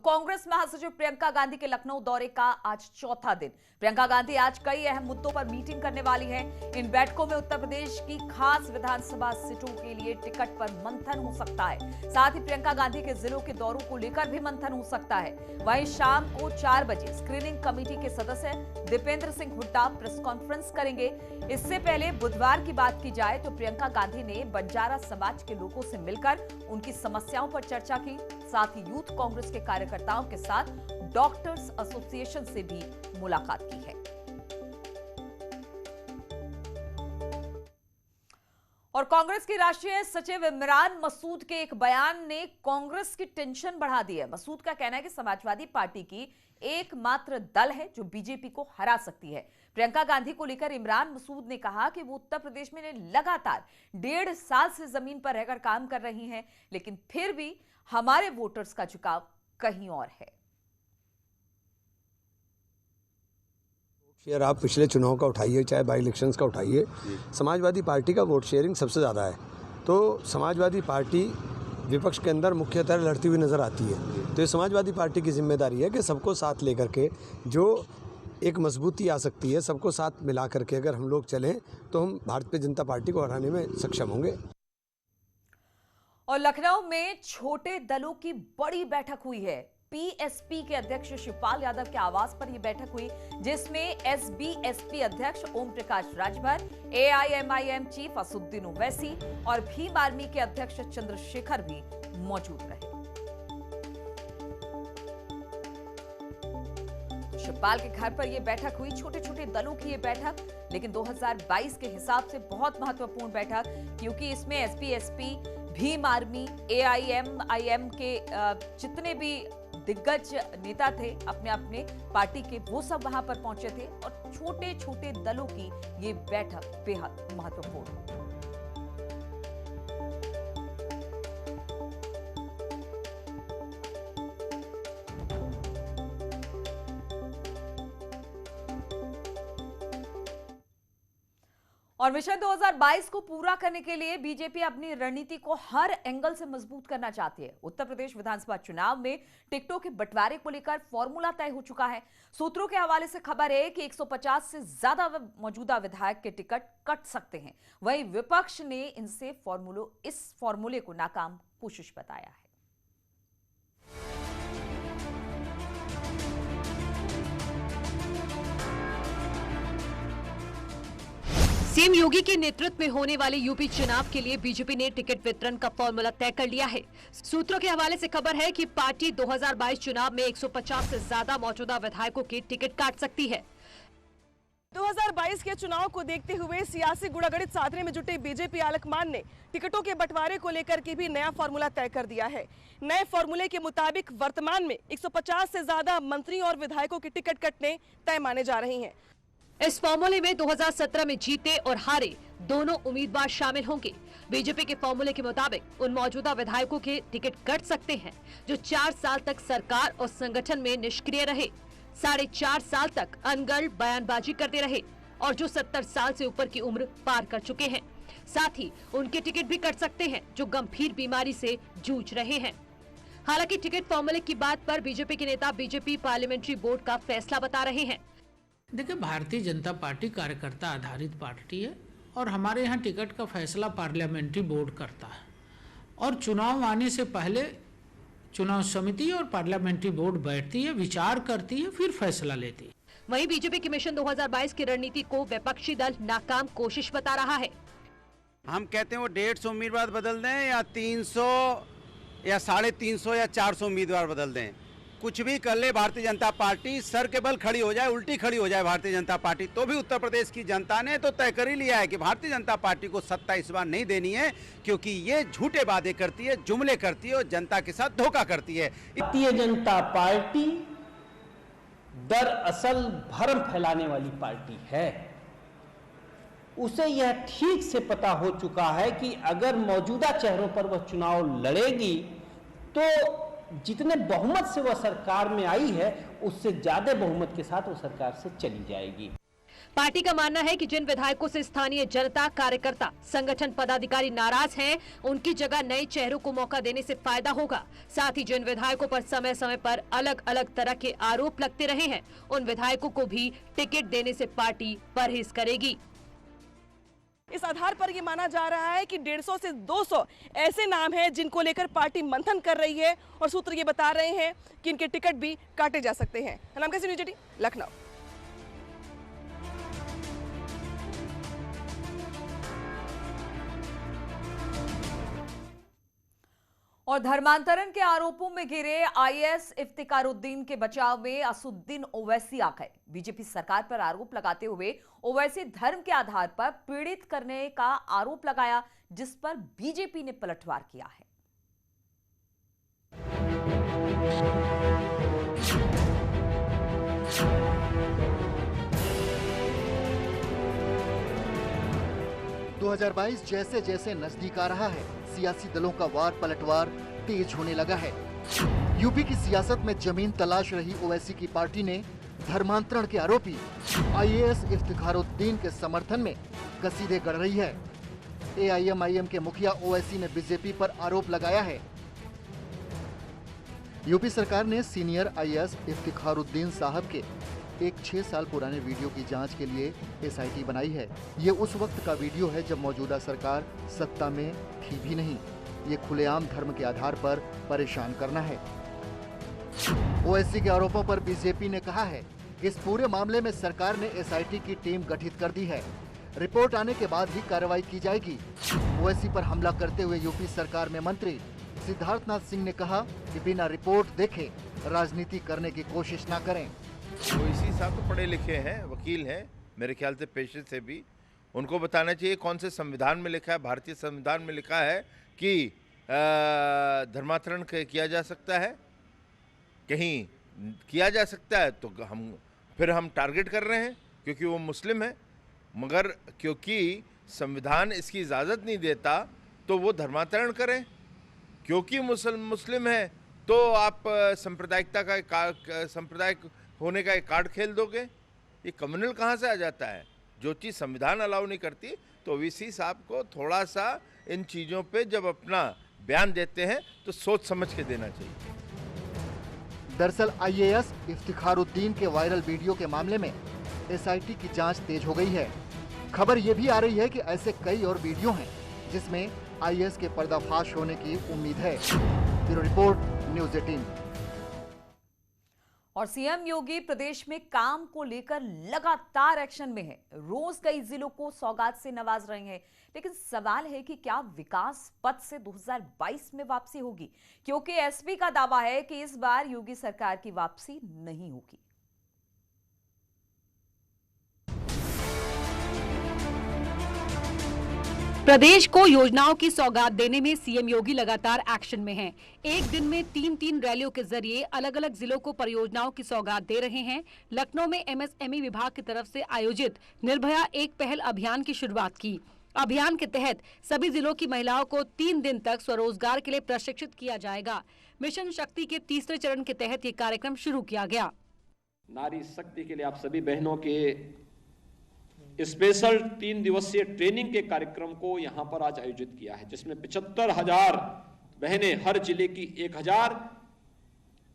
कांग्रेस महासचिव प्रियंका गांधी के लखनऊ दौरे का आज चौथा दिन। प्रियंका गांधी आज कई अहम मुद्दों पर मीटिंग करने वाली हैं। इन बैठकों में उत्तर प्रदेश की खास विधानसभा सीटों के लिए टिकट पर मंथन हो सकता है। साथ ही प्रियंका गांधी के जिलों के दौरों को लेकर भी मंथन हो सकता है। वहीं शाम को 4 बजे स्क्रीनिंग कमेटी के सदस्य दीपेंद्र सिंह हुड्डा प्रेस कॉन्फ्रेंस करेंगे। इससे पहले बुधवार की बात की जाए तो प्रियंका गांधी ने बंजारा समाज के लोगों से मिलकर उनकी समस्याओं पर चर्चा की। साथ ही यूथ कांग्रेस के कार्यकर्ताओं के साथ डॉक्टर्स एसोसिएशन से भी मुलाकात की है। और कांग्रेस की राष्ट्रीय सचिव इमरान मसूद के एक बयान ने कांग्रेस की टेंशन बढ़ा दी है। मसूद का कहना है कि समाजवादी पार्टी की एकमात्र दल है जो बीजेपी को हरा सकती है। प्रियंका गांधी को लेकर इमरान मसूद ने कहा कि वो उत्तर प्रदेश में लगातार 1.5 साल से जमीन पर रहकर काम कर रही हैं, लेकिन फिर भी हमारे वोटर्स का झुकाव कहीं और है। शेयर आप पिछले चुनाव का उठाइए, चाहे बाई इलेक्शंस का उठाइए, समाजवादी पार्टी का वोट शेयरिंग सबसे ज़्यादा है। तो समाजवादी पार्टी विपक्ष के अंदर मुख्यतः लड़ती हुई नज़र आती है। तो ये समाजवादी पार्टी की जिम्मेदारी है कि सबको साथ लेकर के जो एक मजबूती आ सकती है, सबको साथ मिला करके अगर हम लोग चलें तो हम भारतीय जनता पार्टी को हराने में सक्षम होंगे। और लखनऊ में छोटे दलों की बड़ी बैठक हुई है। पीएसपी के अध्यक्ष शिवपाल यादव के आवास पर यह बैठक हुई, जिसमें एसबीएसपी अध्यक्ष ओम प्रकाश राजभर, एआईएमआईएम चीफ असुद्दीन ओवैसी और भीम आर्मी के अध्यक्ष चंद्रशेखर भी मौजूद रहे। शिवपाल के घर पर यह बैठक हुई, छोटे छोटे दलों की यह बैठक, लेकिन 2022 के हिसाब से बहुत महत्वपूर्ण बैठक, क्योंकि इसमें एसबीएसपी, भीम आर्मी, एआईएमआईएम के जितने भी दिग्गज नेता थे अपने अपने पार्टी के, वो सब वहां पर पहुंचे थे। और छोटे छोटे दलों की ये बैठक बेहद महत्वपूर्ण। और मिशन 2022 को पूरा करने के लिए बीजेपी अपनी रणनीति को हर एंगल से मजबूत करना चाहती है। उत्तर प्रदेश विधानसभा चुनाव में टिकटों के बंटवारे को लेकर फॉर्मूला तय हो चुका है। सूत्रों के हवाले से खबर है कि 150 से ज्यादा मौजूदा विधायक के टिकट कट सकते हैं। वहीं विपक्ष ने इस फॉर्मूले को नाकाम कोशिश बताया है। सीएम योगी के नेतृत्व में होने वाले यूपी चुनाव के लिए बीजेपी ने टिकट वितरण का फॉर्मूला तय कर लिया है। सूत्रों के हवाले से खबर है कि पार्टी 2022 चुनाव में 150 से ज्यादा मौजूदा विधायकों के टिकट काट सकती है। 2022 के चुनाव को देखते हुए सियासी गुड़ागड़ित साधने में जुटे बीजेपी आलकमान ने टिकटों के बंटवारे को लेकर के भी नया फॉर्मूला तय कर दिया है। नए फॉर्मूले के मुताबिक वर्तमान में 150 से ज्यादा मंत्री और विधायकों के टिकट कटने तय माने जा रही हैं। इस फॉर्मूले में 2017 में जीते और हारे दोनों उम्मीदवार शामिल होंगे। बीजेपी के फॉर्मूले के मुताबिक उन मौजूदा विधायकों के टिकट कट सकते हैं जो 4 साल तक सरकार और संगठन में निष्क्रिय रहे, 4.5 साल तक अनगढ़ बयानबाजी करते रहे और जो 70 साल से ऊपर की उम्र पार कर चुके हैं। साथ ही उनके टिकट भी कट सकते हैं जो गंभीर बीमारी से जूझ रहे हैं। हालांकि टिकट फॉर्मूले की बात पर बीजेपी के नेता बीजेपी पार्लियामेंट्री बोर्ड का फैसला बता रहे हैं। देखिए, भारतीय जनता पार्टी कार्यकर्ता आधारित पार्टी है और हमारे यहाँ टिकट का फैसला पार्लियामेंट्री बोर्ड करता है और चुनाव आने से पहले चुनाव समिति और पार्लियामेंट्री बोर्ड बैठती है, विचार करती है, फिर फैसला लेती है। वहीं बीजेपी की मिशन 2022 की रणनीति को विपक्षी दल नाकाम कोशिश बता रहा है। हम कहते हैं वो 150 उम्मीदवार बदल दें या 300 या 350 या 400 उम्मीदवार बदल दें, कुछ भी कर ले भारतीय जनता पार्टी, सर के बल खड़ी हो जाए, उल्टी खड़ी हो जाए भारतीय जनता पार्टी, तो भी उत्तर प्रदेश की जनता ने तो तय कर ही लिया है कि भारतीय जनता पार्टी को सत्ता इस बार नहीं देनी है, क्योंकि ये झूठे वादे करती है, जुमले करती है और जनता के साथ धोखा करती है। भारतीय जनता पार्टी दरअसल भ्रम फैलाने वाली पार्टी है। उसे यह ठीक से पता हो चुका है कि अगर मौजूदा चेहरों पर वह चुनाव लड़ेगी तो जितने बहुमत से वह सरकार में आई है उससे ज्यादा बहुमत के साथ वो सरकार से चली जाएगी। पार्टी का मानना है कि जिन विधायकों से स्थानीय जनता, कार्यकर्ता, संगठन पदाधिकारी नाराज हैं, उनकी जगह नए चेहरों को मौका देने से फायदा होगा। साथ ही जिन विधायकों पर समय समय पर अलग अलग तरह के आरोप लगते रहे हैं, उन विधायकों को भी टिकट देने से पार्टी परहेज करेगी। इस आधार पर ये माना जा रहा है कि 150 से 200 ऐसे नाम हैं जिनको लेकर पार्टी मंथन कर रही है और सूत्र ये बता रहे हैं कि इनके टिकट भी काटे जा सकते हैं। नाम कैसे न्यूज 18 लखनऊ। और धर्मांतरण के आरोपों में घिरे आईएएस इफ्तिखारुद्दीन के बचाव में असुद्दीन ओवैसी आ गए। बीजेपी सरकार पर आरोप लगाते हुए ओवैसी धर्म के आधार पर पीड़ित करने का आरोप लगाया, जिस पर बीजेपी ने पलटवार किया है। – 2022 जैसे जैसे नजदीक आ रहा है, सियासी दलों का वार पलटवार तेज होने लगा है। यूपी की सियासत में जमीन तलाश रही ओवैसी की पार्टी ने धर्मांतरण के आरोपी आईएएस इफ्तिखारुद्दीन के समर्थन में कसीदे गढ़ रही है। एआईएमआईएम के मुखिया ओवैसी ने बीजेपी पर आरोप लगाया है। यूपी सरकार ने सीनियर आईएएस इफ्तिखारुद्दीन साहब के एक 6 साल पुराने वीडियो की जांच के लिए एसआईटी बनाई है। ये उस वक्त का वीडियो है जब मौजूदा सरकार सत्ता में थी भी नहीं। ये खुलेआम धर्म के आधार पर परेशान करना है। ओवैसी के आरोपों पर बीजेपी ने कहा है कि इस पूरे मामले में सरकार ने एसआईटी की टीम गठित कर दी है। रिपोर्ट आने के बाद ही कार्रवाई की जाएगी। ओवैसी पर हमला करते हुए यूपी सरकार में मंत्री सिद्धार्थनाथ सिंह ने कहा कि बिना रिपोर्ट देखे राजनीति करने की कोशिश न करें। ओवैसी साहब तो पढ़े लिखे हैं, वकील हैं, मेरे ख्याल से पेशे से भी। उनको बताना चाहिए कौन से संविधान में लिखा है। भारतीय संविधान में लिखा है कि धर्मांतरण किया जा सकता है, कहीं किया जा सकता है तो हम टारगेट कर रहे हैं क्योंकि वो मुस्लिम है, मगर क्योंकि संविधान इसकी इजाज़त नहीं देता तो वो धर्मांतरण करें। क्योंकि मुस्लिम है तो आप सांप्रदायिकता का सांप्रदायिक होने का एक कार्ड खेल दोगे। ये कम्युनल कहाँ से आ जाता है? जो चीज़ संविधान अलाउ नहीं करती। तो ओवैसी साहब को थोड़ा सा इन चीज़ों पे जब अपना बयान देते हैं तो सोच समझ के देना चाहिए। दरअसल आईएएस इफ्तिखारुद्दीन के वायरल वीडियो के मामले में एसआईटी की जांच तेज हो गई है। खबर ये भी आ रही है कि ऐसे कई और वीडियो हैं जिसमें आईएएस के पर्दाफाश होने की उम्मीद है। Bureau report, news 18। और सीएम योगी प्रदेश में काम को लेकर लगातार एक्शन में है। रोज कई जिलों को सौगात से नवाज रहे हैं, लेकिन सवाल है कि क्या विकास पथ से 2022 में वापसी होगी? क्योंकि एसपी का दावा है कि इस बार योगी सरकार की वापसी नहीं होगी। प्रदेश को योजनाओं की सौगात देने में सीएम योगी लगातार एक्शन में हैं। एक दिन में 3-3 रैलियों के जरिए अलग अलग जिलों को परियोजनाओं की सौगात दे रहे हैं। लखनऊ में एमएसएमई विभाग की तरफ से आयोजित निर्भया एक पहल अभियान की शुरुआत की। अभियान के तहत सभी जिलों की महिलाओं को 3 दिन तक स्वरोजगार के लिए प्रशिक्षित किया जाएगा। मिशन शक्ति के तीसरे चरण के तहत ये कार्यक्रम शुरू किया गया। नारी शक्ति के लिए आप सभी बहनों के स्पेशल 3 दिवसीय ट्रेनिंग के कार्यक्रम को यहां पर आज आयोजित किया है, जिसमें 75,000 बहनें, हर जिले की 1,000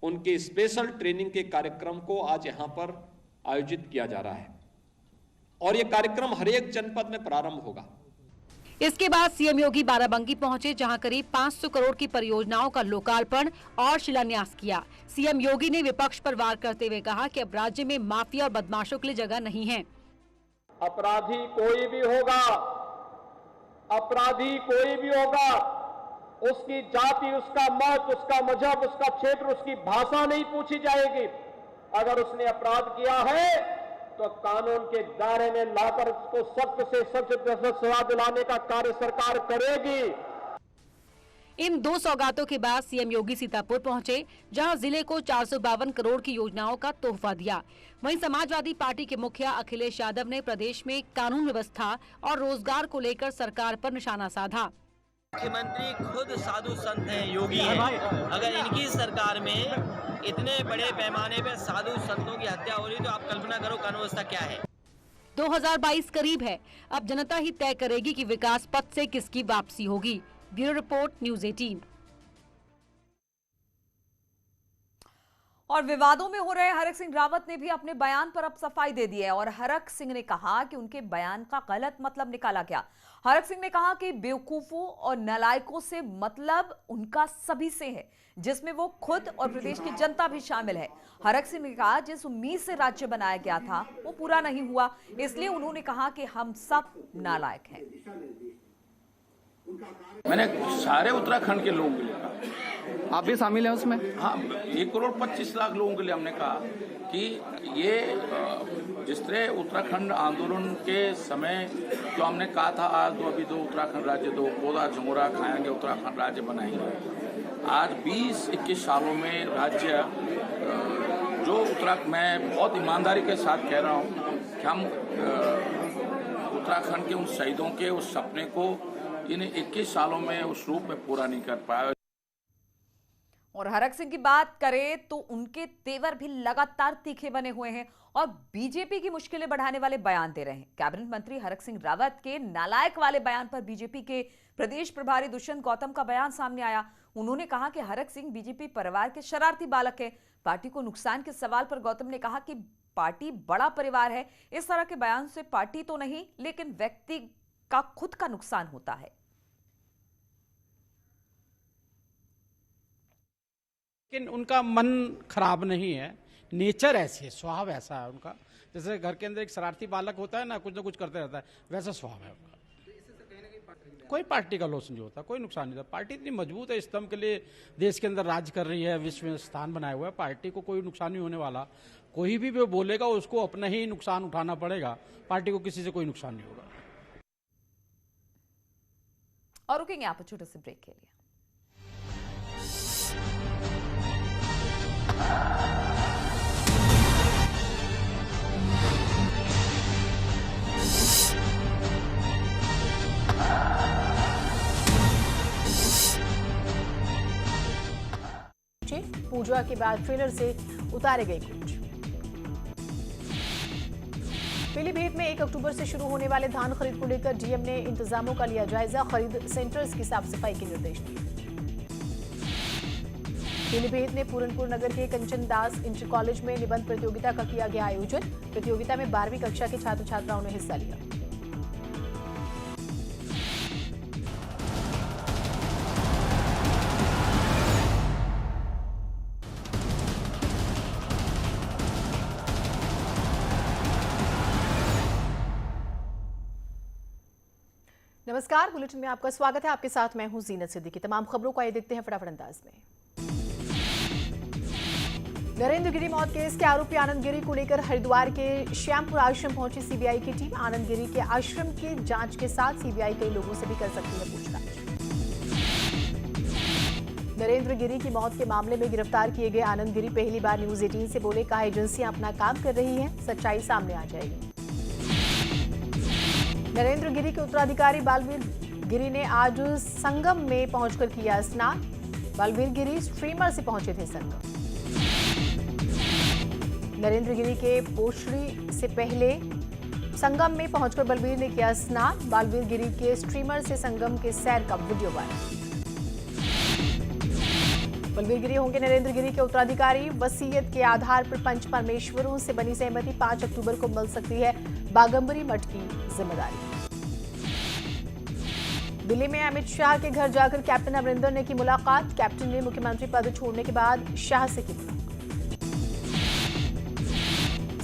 उनके स्पेशल ट्रेनिंग के कार्यक्रम को आज यहां पर आयोजित किया जा रहा है और यह कार्यक्रम हर एक जनपद में प्रारंभ होगा। इसके बाद सीएम योगी बाराबंकी पहुंचे, जहां करीब 500 करोड़ की परियोजनाओं का लोकार्पण और शिलान्यास किया। सीएम योगी ने विपक्ष पर वार करते हुए कहा कि अब राज्य में माफिया और बदमाशों के लिए जगह नहीं है। अपराधी कोई भी होगा, अपराधी कोई भी होगा, उसकी जाति, उसका मत, उसका मजहब, उसका क्षेत्र, उसकी भाषा नहीं पूछी जाएगी। अगर उसने अपराध किया है तो कानून के दायरे में लाकर उसको सख्त से सख्त सजा दिलाने का कार्य सरकार करेगी। इन 2 सौगातों के बाद सीएम योगी सीतापुर पहुंचे, जहां जिले को 452 करोड़ की योजनाओं का तोहफा दिया। वहीं समाजवादी पार्टी के मुखिया अखिलेश यादव ने प्रदेश में कानून व्यवस्था और रोजगार को लेकर सरकार पर निशाना साधा। मुख्यमंत्री खुद साधु संत हैं, योगी हैं। अगर इनकी सरकार में इतने बड़े पैमाने पर साधु संतों की हत्या हो रही तो आप कल्पना करो कानून व्यवस्था क्या है। 2022 करीब है, अब जनता ही तय करेगी कि विकास पथ से किसकी वापसी होगी। Bureau report, news 18। और विवादों में हो रहे हरक सिंह रावत ने भी अपने बयान पर अब सफाई दे दी है और हरक सिंह ने कहा कि उनके बयान का गलत मतलब निकाला गया। हरक सिंह ने कहा कि बेवकूफों और नालायकों से मतलब उनका सभी से है, जिसमें वो खुद और प्रदेश की जनता भी शामिल है। हरक सिंह ने कहा जिस उम्मीद से राज्य बनाया गया था वो पूरा नहीं हुआ, इसलिए उन्होंने कहा कि हम सब नालायक हैं। मैंने सारे उत्तराखंड के लोगों के लिए कहा, आप भी शामिल हैं उसमें? हाँ, 1,25,00,000 लोगों के लिए हमने कहा कि ये जिस तरह उत्तराखंड आंदोलन के समय जो हमने कहा था आज दो अभी दो उत्तराखंड राज्य दो पौधा झंगोरा खाएंगे उत्तराखंड राज्य बनाएंगे, आज 20-21 सालों में राज्य जो उत्तराखंड मैं बहुत ईमानदारी के साथ कह रहा हूँ कि हम उत्तराखंड के उन शहीदों के उस सपने को इन 21 सालों में उस रूप में पूरा नहीं कर पाया। और हरक सिंह की बात करें तो उनके तेवर भी लगातार तीखे बने हुए हैं और बीजेपी की मुश्किलें बढ़ाने वाले बयान दे रहे हैं। कैबिनेट मंत्री हरक सिंह रावत के नालायक वाले बयान पर बीजेपी के प्रदेश प्रभारी दुष्यंत गौतम का बयान सामने आया। उन्होंने कहा कि हरक सिंह बीजेपी परिवार के शरारती बालक है। पार्टी को नुकसान के सवाल पर गौतम ने कहा कि पार्टी बड़ा परिवार है, इस तरह के बयान से पार्टी तो नहीं लेकिन व्यक्ति का खुद का नुकसान होता है। लेकिन उनका मन खराब नहीं है, नेचर ऐसी है, स्वभाव ऐसा है उनका। जैसे घर के अंदर एक शरारती बालक होता है ना कुछ करते रहता है, वैसा स्वभाव है उनका। कोई पार्टी का लॉस नहीं होता, कोई नुकसान नहीं होता। पार्टी इतनी मजबूत है, स्तंभ के लिए देश के अंदर राज कर रही है, विश्व में स्थान बनाया हुआ है, पार्टी को कोई नुकसान नहीं होने वाला। कोई भी वो बोलेगा उसको अपना ही नुकसान उठाना पड़ेगा, पार्टी को किसी से कोई नुकसान नहीं होगा। और रुकेंगे यहाँ पर छोटे से ब्रेक के लिए। पूजा के बाद ट्रेलर से उतारे गए कुछ। पीलीभीत में 1 अक्टूबर से शुरू होने वाले धान खरीद को लेकर डीएम ने इंतजामों का लिया जायजा, खरीद सेंटर्स की साफ सफाई के निर्देश दिए। पीलीभीत में पूरनपुर नगर के कंचन दास इंटर कॉलेज में निबंध प्रतियोगिता का किया गया आयोजन। प्रतियोगिता में 12वीं कक्षा के छात्र छात्राओं ने हिस्सा लिया। नमस्कार, बुलेटिन में आपका स्वागत है। आपके साथ मैं हूं जीनत सिद्दीकी। तमाम खबरों को आइए देखते हैं फटाफट अंदाज में। नरेंद्र गिरी मौत केस के आरोपी आनंद गिरी को लेकर हरिद्वार के श्यामपुर आश्रम पहुंची सीबीआई की टीम। आनंद गिरी के आश्रम की जांच के साथ सीबीआई कई लोगों से भी कर सकती है पूछताछ। नरेंद्र गिरी की मौत के मामले में गिरफ्तार किए गए आनंद गिरी पहली बार न्यूज 18 से बोले, कहा एजेंसियां अपना काम कर रही हैं, सच्चाई सामने आ जाएगी। नरेंद्र गिरी के उत्तराधिकारी बालवीर गिरी ने आज संगम में पहुंचकर किया स्नान। बालवीर गिरी स्ट्रीमर से पहुंचे थे संगम। नरेंद्र गिरी के पोछड़ी से पहले संगम में पहुंचकर बलवीर ने किया स्नान। बालवीर गिरी के स्ट्रीमर से संगम के सैर का वीडियो वायरल। बलवीर गिरी होंगे नरेंद्र गिरी के उत्तराधिकारी। वसीयत के आधार पर पंच परमेश्वरों से बनी सहमति 5 अक्टूबर को मिल सकती है बागंबरी मठ की जिम्मेदारी। दिल्ली में अमित शाह के घर जाकर कैप्टन अमरिंदर ने की मुलाकात। कैप्टन ने मुख्यमंत्री पद छोड़ने के बाद शाह से की मुलाकात।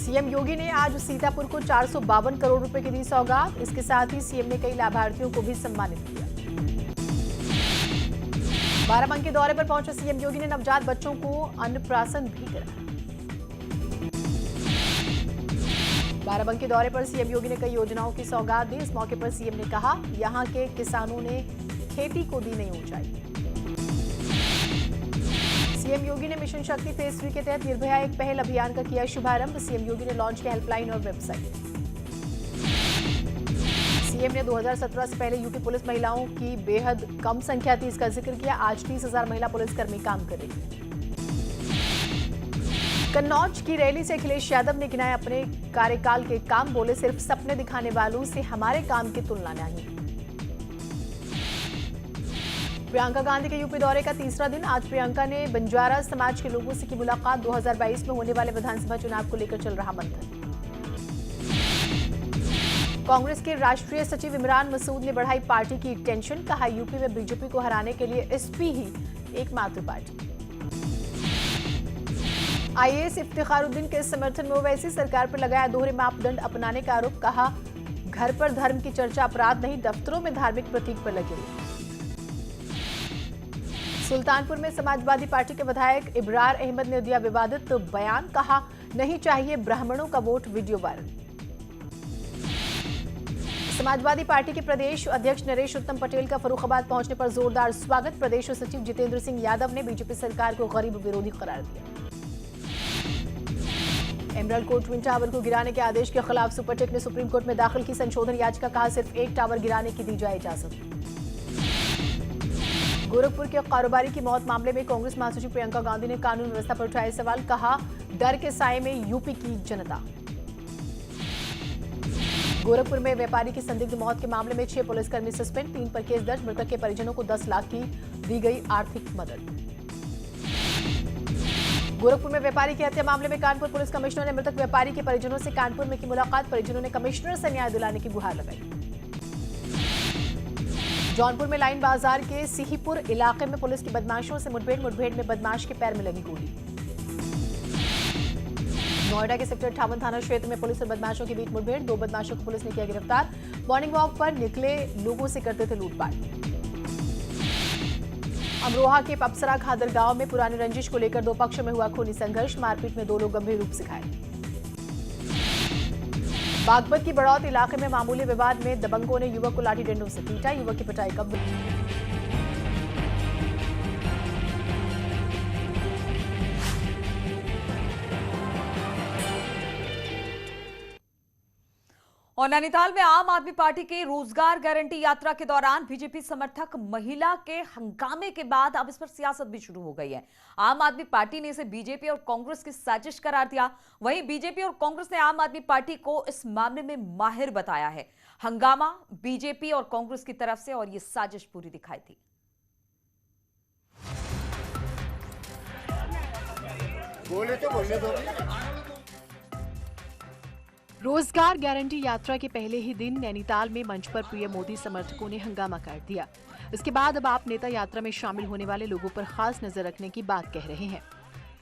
सीएम योगी ने आज सीतापुर को 452 करोड़ रुपए की दी सौगात। इसके साथ ही सीएम ने कई लाभार्थियों को भी सम्मानित किया। बाराबंकी दौरे पर पहुंचे सीएम योगी ने नवजात बच्चों को अन्नप्राशन भी कराया। बाराबंकी दौरे पर सीएम योगी ने कई योजनाओं की सौगात दी। इस मौके पर सीएम ने कहा, यहां के किसानों ने खेती को दी नई ऊंचाई। सीएम योगी ने मिशन शक्ति फेज 3 के तहत निर्भया एक पहल अभियान का किया शुभारंभ। सीएम योगी ने लॉन्च किया हेल्पलाइन और वेबसाइट। सीएम ने 2017 से पहले यूपी पुलिस महिलाओं की बेहद कम संख्या थी, इसका जिक्र किया। आज 30,000 महिला पुलिसकर्मी काम कर रही है। कन्नौज की रैली से अखिलेश यादव ने गिनाए अपने कार्यकाल के काम, बोले सिर्फ सपने दिखाने वालों से हमारे काम की तुलना नहीं। प्रियंका गांधी के यूपी दौरे का तीसरा दिन, आज प्रियंका ने बंजारा समाज के लोगों से की मुलाकात। 2022 में होने वाले विधानसभा चुनाव को लेकर चल रहा मंथन। कांग्रेस के राष्ट्रीय सचिव इमरान मसूद ने बढ़ाई पार्टी की टेंशन, कहा यूपी में बीजेपी को हराने के लिए एसपी ही एकमात्र पार्टी। आईएएस इफ्तिखारुद्दीन के समर्थन में ओवैसी, सरकार पर लगाया दोहरे मापदंड अपनाने का आरोप, कहा घर पर धर्म की चर्चा अपराध नहीं, दफ्तरों में धार्मिक प्रतीक पर लगे हुए। सुल्तानपुर में समाजवादी पार्टी के विधायक इब्रार अहमद ने दिया विवादित बयान, कहा नहीं चाहिए ब्राह्मणों का vote, video viral. Samajwadi party के प्रदेश अध्यक्ष नरेश उत्तम पटेल का फर्रुखाबाद पहुंचने पर जोरदार स्वागत, प्रदेश सचिव जितेंद्र सिंह यादव ने बीजेपी सरकार को गरीब विरोधी करार दिया। एमरल्ड कोर्ट ट्विन टावर को गिराने के आदेश के खिलाफ सुपरटेक ने सुप्रीम कोर्ट में दाखिल की संशोधन याचिका, कहा सिर्फ एक टावर गिराने की दी जाए इजाजत। गोरखपुर के कारोबारी की मौत मामले में कांग्रेस महासचिव प्रियंका गांधी ने कानून व्यवस्था पर उठाए सवाल, कहा डर के साए में यूपी की जनता। गोरखपुर में व्यापारी की संदिग्ध मौत के मामले में 6 पुलिसकर्मी सस्पेंड, 3 पर केस दर्ज, मृतक के परिजनों को 10 लाख की दी गई आर्थिक मदद। गोरखपुर में व्यापारी की हत्या मामले में कानपुर पुलिस कमिश्नर ने मृतक व्यापारी के परिजनों से कानपुर में की मुलाकात, परिजनों ने कमिश्नर से न्याय दिलाने की गुहार लगाई। जौनपुर में लाइन बाजार के सिहीपुर इलाके में पुलिस की बदमाशों से मुठभेड़ में बदमाश के पैर में लगी गोली। नोएडा के सेक्टर 58 थाना क्षेत्र में पुलिस और बदमाशों के बीच मुठभेड़, 2 बदमाशों को पुलिस ने किया गिरफ्तार, मॉर्निंग वॉक पर निकले लोगों से करते थे लूटपाट। अमरोहा के पपसरा खादर गांव में पुरानी रंजिश को लेकर 2 पक्षों में हुआ खूनी संघर्ष, मारपीट में 2 लोग गंभीर रूप से घायल। बागपत की बड़ौत इलाके में मामूली विवाद में दबंगों ने युवक को लाठी डंडों से पीटा, युवक की पिटाई का और नैनीताल में आम आदमी पार्टी की रोजगार गारंटी यात्रा के दौरान बीजेपी समर्थक महिला के हंगामे के बाद अब इस पर सियासत भी शुरू हो गई है। आम आदमी पार्टी ने इसे बीजेपी और कांग्रेस की साजिश करार दिया, वहीं बीजेपी और कांग्रेस ने आम आदमी पार्टी को इस मामले में माहिर बताया है। हंगामा बीजेपी और कांग्रेस की तरफ से और ये साजिश पूरी दिखाई थी। बोले तो बोलने दो। रोजगार गारंटी यात्रा के पहले ही दिन नैनीताल में मंच पर पीएम मोदी समर्थकों ने हंगामा कर दिया। इसके बाद अब आप नेता यात्रा में शामिल होने वाले लोगों पर खास नजर रखने की बात कह रहे हैं।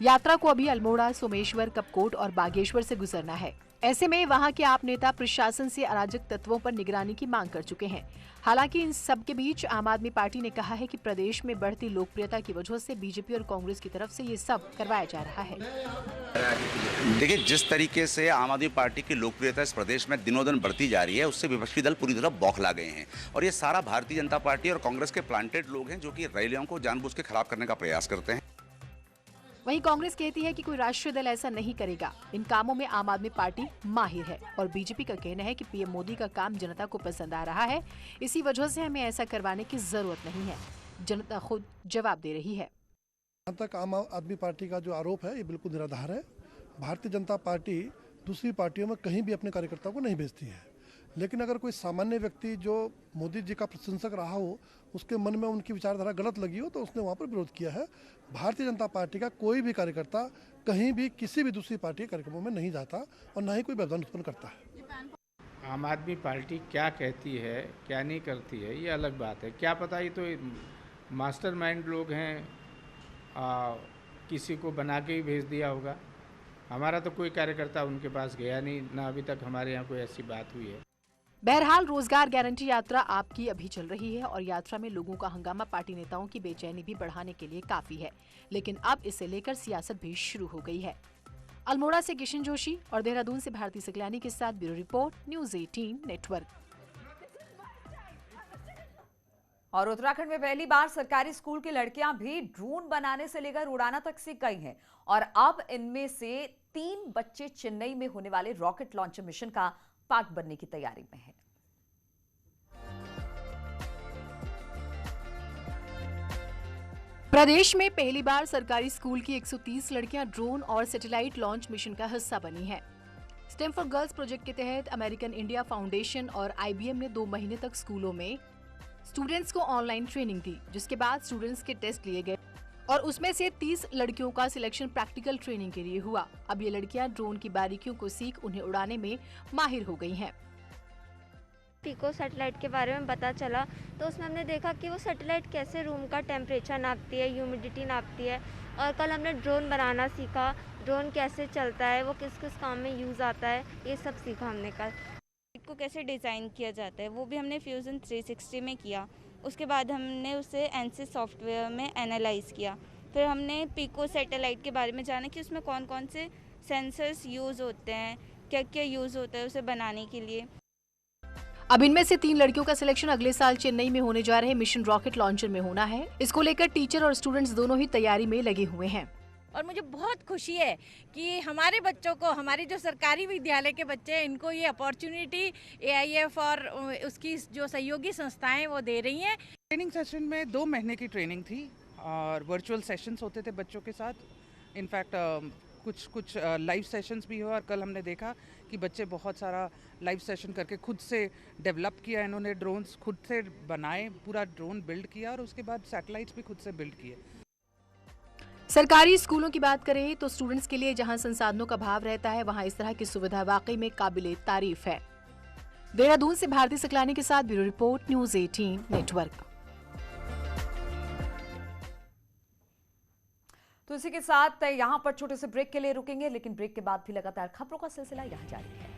यात्रा को अभी अल्मोड़ा, सोमेश्वर, कपकोट और बागेश्वर से गुजरना है। ऐसे में वहां के आप नेता प्रशासन से अराजक तत्वों पर निगरानी की मांग कर चुके हैं। हालांकि इन सब के बीच आम आदमी पार्टी ने कहा है कि प्रदेश में बढ़ती लोकप्रियता की वजह से बीजेपी और कांग्रेस की तरफ से ये सब करवाया जा रहा है। देखिए, जिस तरीके से आम आदमी पार्टी की लोकप्रियता इस प्रदेश में दिनों दिन बढ़ती जा रही है, उससे विपक्षी दल पूरी तरह बौखला गए हैं और ये सारा भारतीय जनता पार्टी और कांग्रेस के प्लांटेड लोग हैं जो कि रैलियों को जानबूझ के खराब करने का प्रयास करते हैं। वहीं कांग्रेस कहती है कि कोई राष्ट्रीय दल ऐसा नहीं करेगा। इन कामों में आम आदमी पार्टी माहिर है और बीजेपी का कहना है कि पीएम मोदी का काम जनता को पसंद आ रहा है, इसी वजह से हमें ऐसा करवाने की जरूरत नहीं है। जनता खुद जवाब दे रही है। जहाँ तक आम आदमी पार्टी का जो आरोप है, ये बिल्कुल निराधार है। भारतीय जनता पार्टी दूसरी पार्टियों में कहीं भी अपने कार्यकर्ताओं को नहीं भेजती है, लेकिन अगर कोई सामान्य व्यक्ति जो मोदी जी का प्रशंसक रहा हो, उसके मन में उनकी विचारधारा गलत लगी हो, तो उसने वहाँ पर विरोध किया है। भारतीय जनता पार्टी का कोई भी कार्यकर्ता कहीं भी किसी भी दूसरी पार्टी के कार्यक्रमों में नहीं जाता और न ही कोई व्यवधान उत्पन्न करता है। आम आदमी पार्टी क्या कहती है, क्या नहीं करती है, ये अलग बात है। क्या पता, ये तो मास्टरमाइंड लोग हैं, किसी को बना के ही भेज दिया होगा। हमारा तो कोई कार्यकर्ता उनके पास गया नहीं, ना अभी तक हमारे यहाँ कोई ऐसी बात हुई है। बहरहाल रोजगार गारंटी यात्रा आपकी अभी चल रही है और यात्रा में लोगों का हंगामा पार्टी नेताओं की बेचैनी भी बढ़ाने के लिए काफी है, लेकिन अब इसे लेकर सियासत भी शुरू हो गई है। अल्मोड़ा से किशन जोशी और देहरादून से भारती सकलानी के साथ ब्यूरो रिपोर्ट, न्यूज़ 18 नेटवर्क। और उत्तराखंड में पहली बार सरकारी स्कूल की लड़कियां भी ड्रोन बनाने से लेकर उड़ाना तक सीख गई हैं और अब इनमें से 3 बच्चे चेन्नई में होने वाले रॉकेट लॉन्चर मिशन का पार्ट बनने की तैयारी में है। प्रदेश में पहली बार सरकारी स्कूल की 130 लड़कियां ड्रोन और सैटेलाइट लॉन्च मिशन का हिस्सा बनी हैं। स्टेम फॉर गर्ल्स प्रोजेक्ट के तहत अमेरिकन इंडिया फाउंडेशन और IBM ने 2 महीने तक स्कूलों में स्टूडेंट्स को ऑनलाइन ट्रेनिंग दी, जिसके बाद स्टूडेंट्स के टेस्ट लिए गए और उसमें से 30 लड़कियों का सिलेक्शन प्रैक्टिकल ट्रेनिंग के लिए हुआ। अब ये लड़कियां ड्रोन की बारीकियों को सीख उन्हें उड़ाने में माहिर हो गई हैं। पिको सैटेलाइट के बारे में पता चला तो उसमें हमने देखा कि वो सैटेलाइट कैसे रूम का टेम्परेचर नापती है, ह्यूमिडिटी नापती है। और कल हमने ड्रोन बनाना सीखा, ड्रोन कैसे चलता है, वो किस किस काम में यूज़ आता है, ये सब सीखा हमने कल। को कैसे डिज़ाइन किया जाता है वो भी हमने फ्यूजन 360 में किया। उसके बाद हमने उसे ANSYS सॉफ्टवेयर में एनालाइज किया। फिर हमने पिको सैटेलाइट के बारे में जाना कि उसमें कौन कौन से सेंसर्स यूज़ होते हैं, क्या क्या यूज़ होता है उसे बनाने के लिए। अब इनमें से 3 लड़कियों का सिलेक्शन अगले साल चेन्नई में होने जा रहे मिशन रॉकेट लॉन्चर में होना है। इसको लेकर टीचर और स्टूडेंट्स दोनों ही तैयारी में लगे हुए हैं। और मुझे बहुत खुशी है कि हमारे बच्चों को, हमारे जो सरकारी विद्यालय के बच्चे हैं, इनको ये अपॉर्चुनिटी AIF और उसकी जो सहयोगी संस्थाएं वो दे रही हैं। ट्रेनिंग सेशन में 2 महीने की ट्रेनिंग थी और वर्चुअल सेशंस होते थे बच्चों के साथ। इनफैक्ट कुछ लाइव सेशंस भी हुआ और कल हमने देखा कि बच्चे बहुत सारा लाइव सेशन करके खुद से डेवलप किया इन्होंने, ड्रोन्स खुद से बनाए, पूरा ड्रोन बिल्ड किया और उसके बाद सैटेलाइट्स भी खुद से बिल्ड किए। सरकारी स्कूलों की बात करें तो स्टूडेंट्स के लिए जहां संसाधनों का अभाव रहता है, वहां इस तरह की सुविधा वाकई में काबिले तारीफ है। देहरादून से भारती सकलानी के साथ ब्यूरो रिपोर्ट, न्यूज़ 18 नेटवर्क। तो इसी के साथ यहाँ पर छोटे से ब्रेक के लिए रुकेंगे, लेकिन ब्रेक के बाद भी लगातार खबरों का सिलसिला यहाँ जारी है।